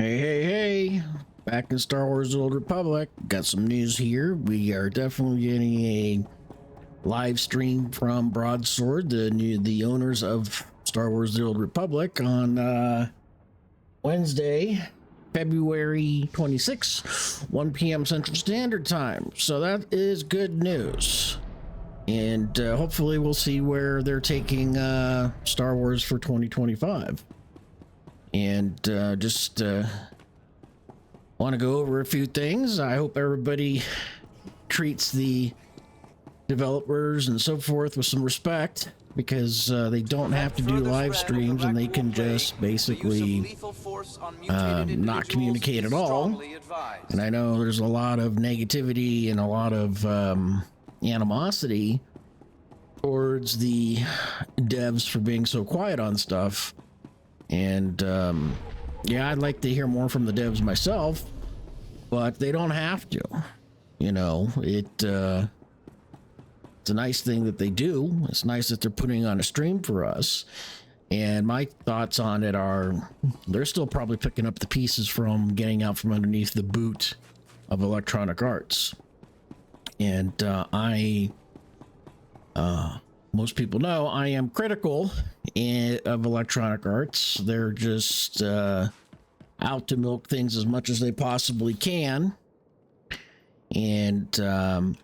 Hey, hey, hey! Back in Star Wars: The Old Republic, got some news here. We are definitely getting a live stream from Broadsword, the owners of Star Wars: The Old Republic, on Wednesday, February 26, 1 p.m. Central Standard Time. So that is good news, and hopefully we'll see where they're taking Star Wars for 2025. And just want to go over a few things. I hope everybody treats the developers and so forth with some respect, because they don't have to do live streams and they can just basically not communicate at all. And I know there's a lot of negativity and a lot of animosity towards the devs for being so quiet on stuff. And yeah, I'd like to hear more from the devs myself, but they don't have to. You know, it's a nice thing that they do. It's nice that they're putting on a stream for us. And my thoughts on it are, they're still probably picking up the pieces from getting out from underneath the boot of Electronic Arts. And most people know I am critical of Electronic Arts. They're just out to milk things as much as they possibly can, and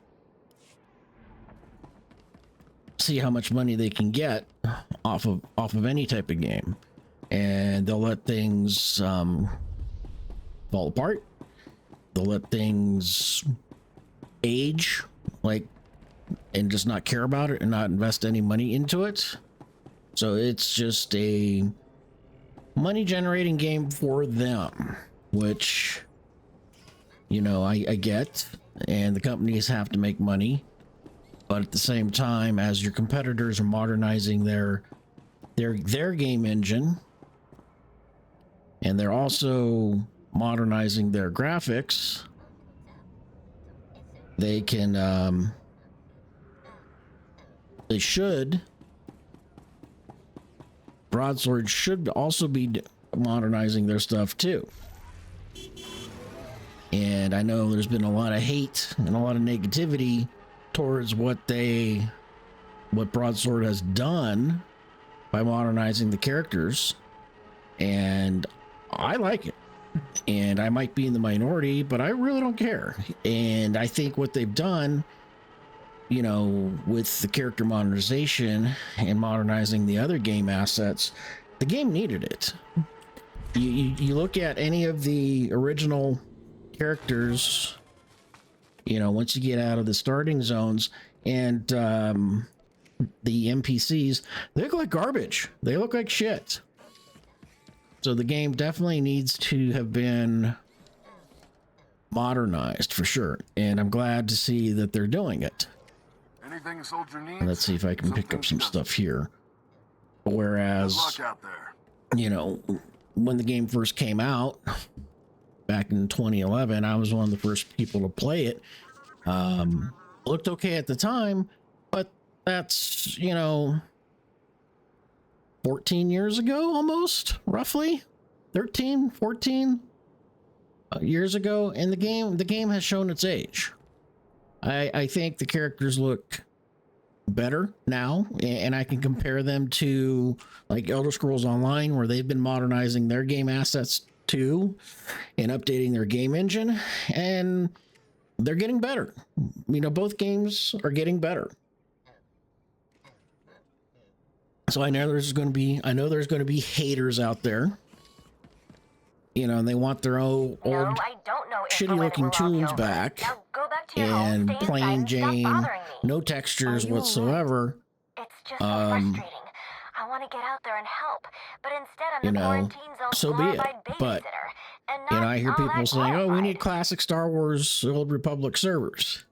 see how much money they can get off of any type of game. And they'll let things fall apart. They'll let things age, and just not care about it and not invest any money into it. So it's just a money generating game for them, which, you know, I get, and the companies have to make money, but at the same time, as your competitors are modernizing their game engine, and they're also modernizing their graphics, they can Broadsword should also be modernizing their stuff too. And I know there's been a lot of hate and a lot of negativity towards what Broadsword has done by modernizing the characters, and I like it. And I might be in the minority, but I really don't care. And I think what they've done, you know, with the character modernization and modernizing the other game assets, the game needed it. You look at any of the original characters, you know, once you get out of the starting zones and the NPCs, they look like garbage. They look like shit. So the game definitely needs to have been modernized for sure. And I'm glad to see that they're doing it. Anything a soldier needs, let's see if I can pick up some stuff here. Whereas, you know, when the game first came out back in 2011, I was one of the first people to play it. Looked okay at the time, but that's, you know, 14 years ago, almost, roughly 13, 14 years ago. And the game has shown its age. I think the characters look better now, and I can compare them to like Elder Scrolls Online, where they've been modernizing their game assets too and updating their game engine, and they're getting better. You know, both games are getting better. So I know there's going to be haters out there, you know, and they want their old shitty looking tunes back, and plain Jane, no textures whatsoever. It's just so frustrating. I want to get out there and help, but instead I'm the quarantine zone so be it. But you know, I hear people saying, "Oh, we need classic Star Wars Old Republic servers."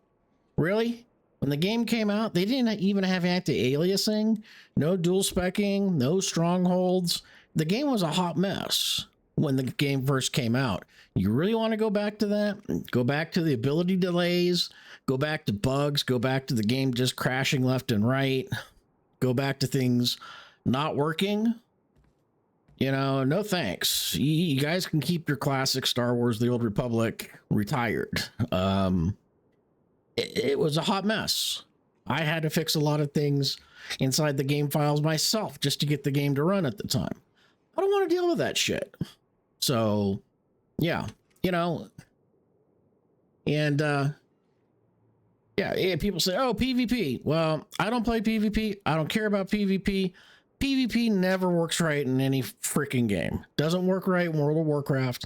Really? When the game came out, they didn't even have anti-aliasing, no dual specking, no strongholds. The game was a hot mess when the game first came out. You really want to go back to that? Go back to the ability delays, go back to bugs, go back to the game just crashing left and right, go back to things not working? You know, no thanks. You guys can keep your classic Star Wars: The Old Republic retired. It was a hot mess. I had to fix a lot of things inside the game files myself just to get the game to run at the time. I don't want to deal with that shit. So, yeah, you know, and yeah, people say, oh, PvP. Well, I don't play PvP. I don't care about PvP. PvP never works right in any freaking game. Doesn't work right in World of Warcraft.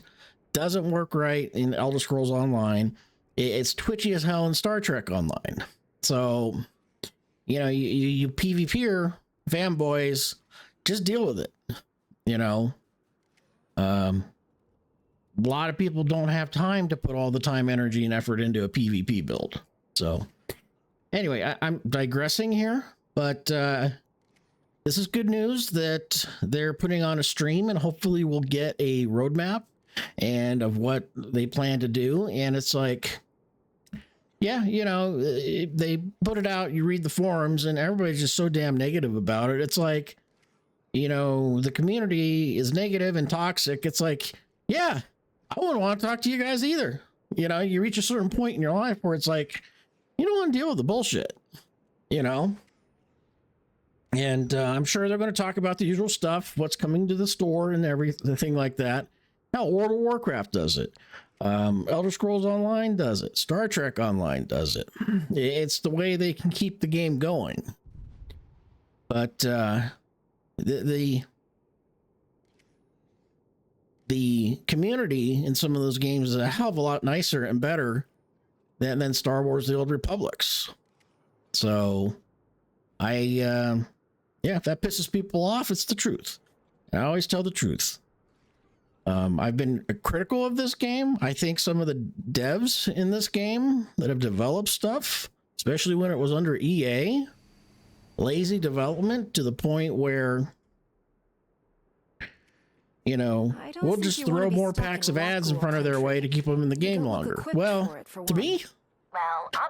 Doesn't work right in Elder Scrolls Online. It's twitchy as hell in Star Trek Online. So, you know, you PvPer fanboys, just deal with it. You know, a lot of people don't have time to put all the time, energy, and effort into a PvP build. So, anyway, I'm digressing here, but this is good news that they're putting on a stream, and hopefully we'll get a roadmap and of what they plan to do. And it's like, yeah, you know, they put it out, you read the forums, and everybody's just so damn negative about it. It's like, you know, the community is negative and toxic. It's like, yeah, I wouldn't want to talk to you guys either. You know, you reach a certain point in your life where it's like, you don't want to deal with the bullshit, you know? And I'm sure they're going to talk about the usual stuff, what's coming to the store and everything like that. Hell, World of Warcraft does it. Elder Scrolls Online does it. Star Trek Online does it. It's the way they can keep the game going. But the community in some of those games is a hell of a lot nicer and better than Star Wars: The Old Republics. So yeah, if that pisses people off, it's the truth. I always tell the truth. I've been critical of this game. I think some of the devs in this game that have developed stuff, especially when it was under EA, lazy development to the point where, you know, we'll just throw more packs of ads in front of their way to keep them in the game longer. Well, to me,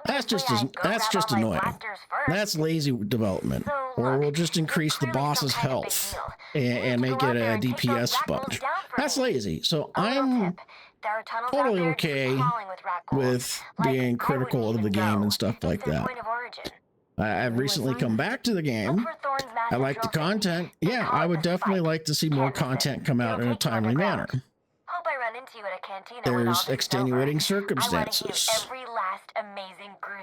that's just annoying. That's lazy development. Or we'll just increase the boss's health and make it a DPS sponge. That's lazy. So I'm totally okay with being critical of the game and stuff like that. I've recently come back to the game. I like the content. Yeah, I would definitely like to see more content come out in a timely manner. There's extenuating circumstances.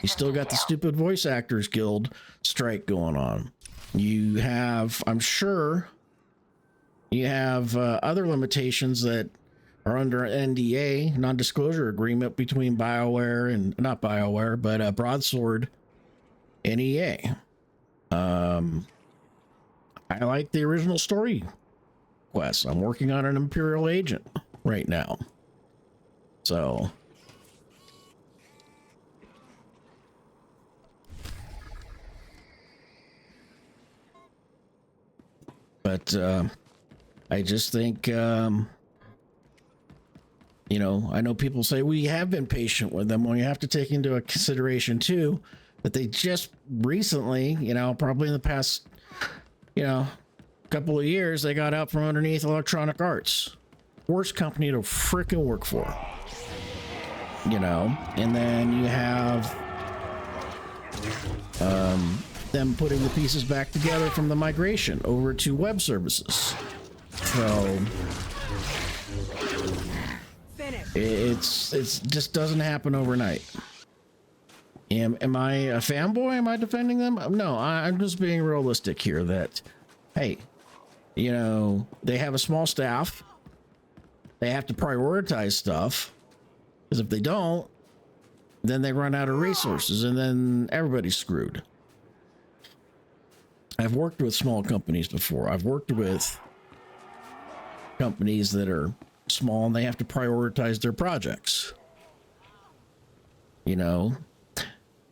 You still got the stupid voice actors guild strike going on. You have, I'm sure, you have other limitations that are under an NDA, non-disclosure agreement between BioWare and, not BioWare, but Broadsword and EA. I like the original story quest. I'm working on an Imperial agent right now. So but I just think you know, I know people say we have been patient with them. Well, you have to take into a consideration too that they just recently, you know, probably in the past, you know, couple of years, they got out from underneath Electronic Arts. Worst company to frickin' work for. You know, and then you have them putting the pieces back together from the migration over to web services. So it's just doesn't happen overnight. Am I a fanboy? Am I defending them? No, I'm just being realistic here that, hey, you know, they have a small staff. They have to prioritize stuff, because if they don't, then they run out of resources and then everybody's screwed. I've worked with small companies before. I've worked with companies that are small and they have to prioritize their projects. You know,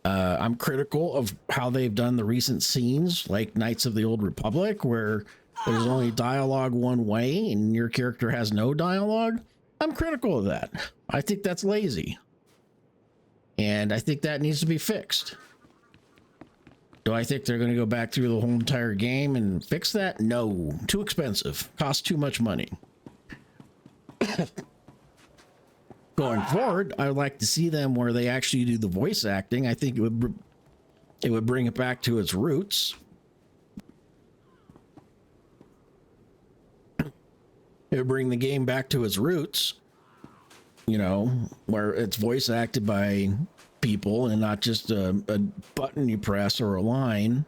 I'm critical of how they've done the recent scenes like Knights of the Old Republic, where there's only dialogue one way and your character has no dialogue. I'm critical of that. I think that's lazy. And I think that needs to be fixed. Do I think they're going to go back through the whole entire game and fix that? No, too expensive, costs too much money. Going forward, I would like to see them where they actually do the voice acting. I think it would bring it back to its roots. It would bring the game back to its roots, you know, where it's voice acted by people and not just a button you press or a line.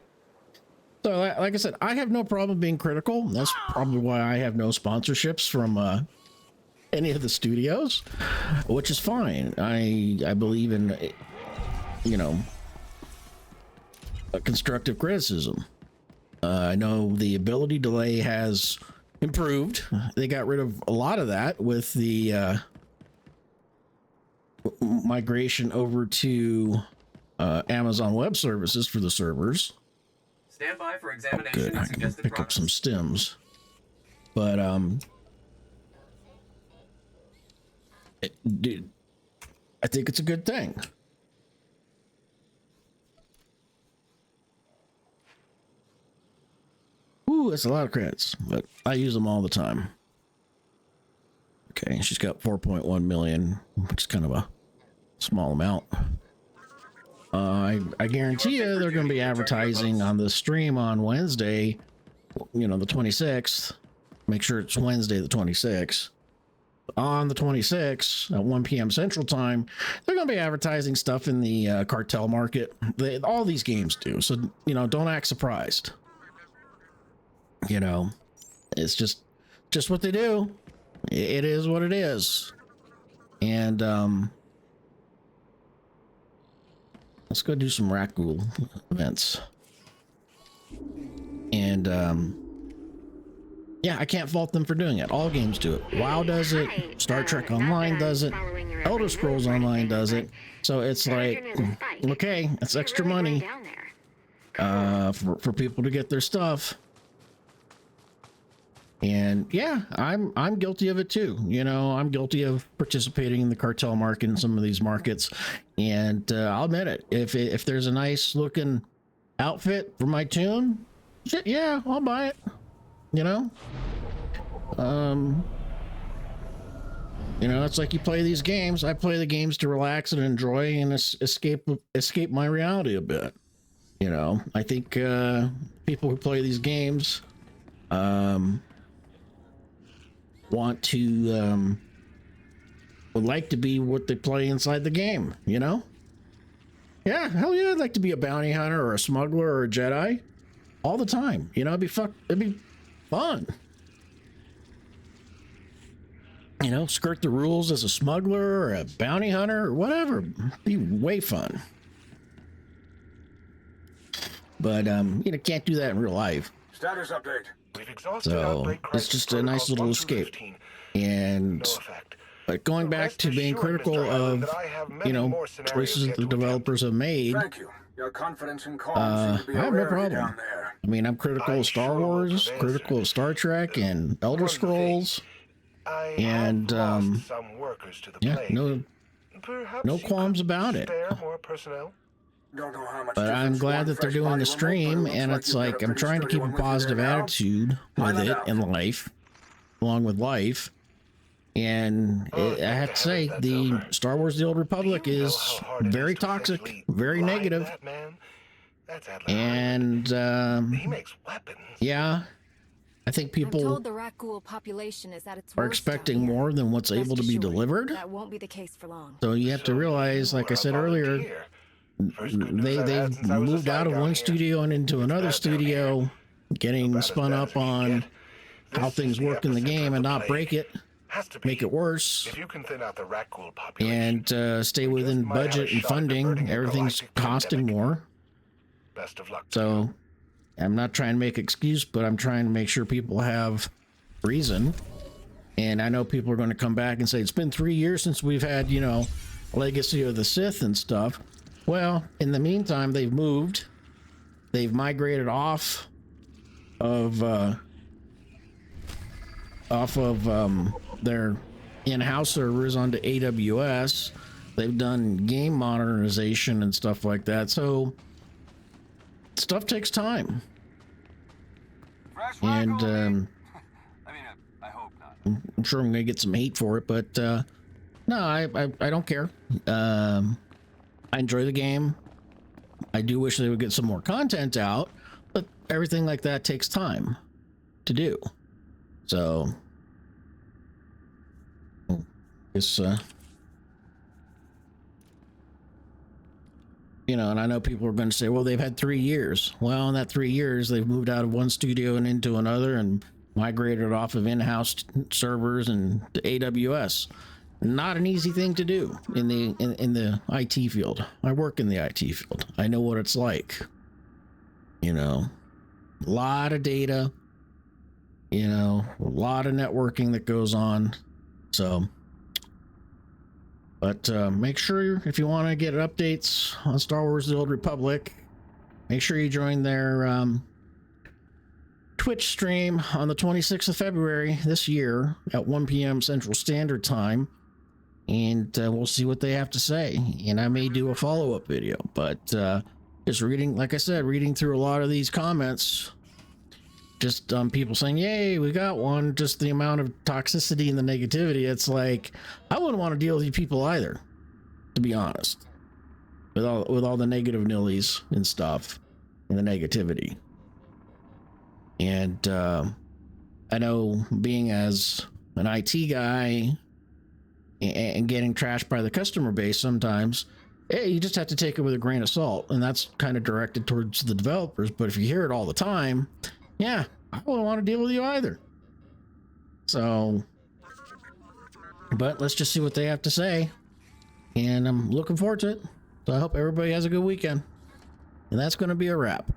So like I said, I have no problem being critical. That's probably why I have no sponsorships from any of the studios, which is fine. I believe in, you know, a constructive criticism. I know the ability delay has improved. They got rid of a lot of that with the migration over to Amazon Web Services for the servers. Stand by for examination. Good, I can pick up some stems. But dude, I think it's a good thing. Ooh, that's a lot of credits, but I use them all the time. Okay, she's got 4.1 million, which is kind of a small amount. I guarantee you they're going to be advertising on the stream on Wednesday, you know, the 26th. Make sure it's Wednesday the 26th. On the 26th at 1 p.m. Central Time, they're going to be advertising stuff in the Cartel market. All these games do, so, you know, don't act surprised. You know, it's just what they do. It is what it is. And let's go do some Rakghoul events. And yeah, I can't fault them for doing it. All games do it. WoW does it. Star Trek Online does it. Elder Scrolls Online does it. So it's like, okay, it's extra money for people to get their stuff. And yeah, I'm guilty of it too. You know, I'm guilty of participating in the cartel market in some of these markets, and I'll admit it. If there's a nice looking outfit for my tune, shit, yeah, I'll buy it. You know, it's like you play these games. I play the games to relax and enjoy and escape my reality a bit. You know, I think people who play these games want to would like to be what they play inside the game, you know? Yeah, hell yeah, I'd like to be a bounty hunter or a smuggler or a Jedi all the time. You know, it'd be fun. You know, skirt the rules as a smuggler or a bounty hunter or whatever. It'd be way fun. But you know, can't do that in real life. Status update. So it's just a nice little escape. And but going back to being critical of, you know, choices that the developers have made, Thank you. Your confidence in I have no problem. I mean, I'm critical of Star Wars, critical of Star Trek and Elder Scrolls, and yeah, no qualms about it. But I'm glad that they're doing the stream, and it's like I'm trying to keep a positive attitude with it in life, along with life. And I have to say, the Star Wars: The Old Republic is very toxic, very negative. And yeah, I think people are expecting more than what's able to be delivered. That won't be the case for long. So you have to realize, like I said earlier, they've moved out of one studio and into another studio, getting spun up on how things work in the game and not break it, make it worse, and stay within budget and funding. Everything's costing more. Best of luck. So I'm not trying to make an excuse, but I'm trying to make sure people have reason. And I know people are going to come back and say, it's been 3 years since we've had, you know, Legacy of the Sith and stuff. Well, in the meantime, they've moved. They've migrated off of their in-house servers onto AWS. They've done game modernization and stuff like that. So stuff takes time. Fresh And I mean, I hope not. I'm sure I'm gonna get some hate for it, but no, I don't care. I enjoy the game. I do wish they would get some more content out, but everything like that takes time to do. So it's you know, and I know people are going to say, well, they've had 3 years. Well, in that 3 years, they've moved out of one studio and into another and migrated off of in-house servers and to AWS. Not an easy thing to do in the IT field. I work in the IT field. I know what it's like. You know, a lot of data, you know, a lot of networking that goes on. So, but make sure if you want to get updates on Star Wars The Old Republic, make sure you join their Twitch stream on the 26th of February this year at 1 p.m. Central Standard Time. And we'll see what they have to say. And I may do a follow-up video, but just reading, like I said, reading through a lot of these comments, just people saying, yay, we got one, just the amount of toxicity and the negativity. It's like, I wouldn't want to deal with you people either, to be honest, with all the negative nillies and stuff and the negativity. And I know, being as an IT guy and getting trashed by the customer base sometimes, hey, you just have to take it with a grain of salt, and that's kind of directed towards the developers. But if you hear it all the time, yeah, I wouldn't want to deal with you either. So, but let's just see what they have to say, and I'm looking forward to it. So I hope everybody has a good weekend, and that's going to be a wrap.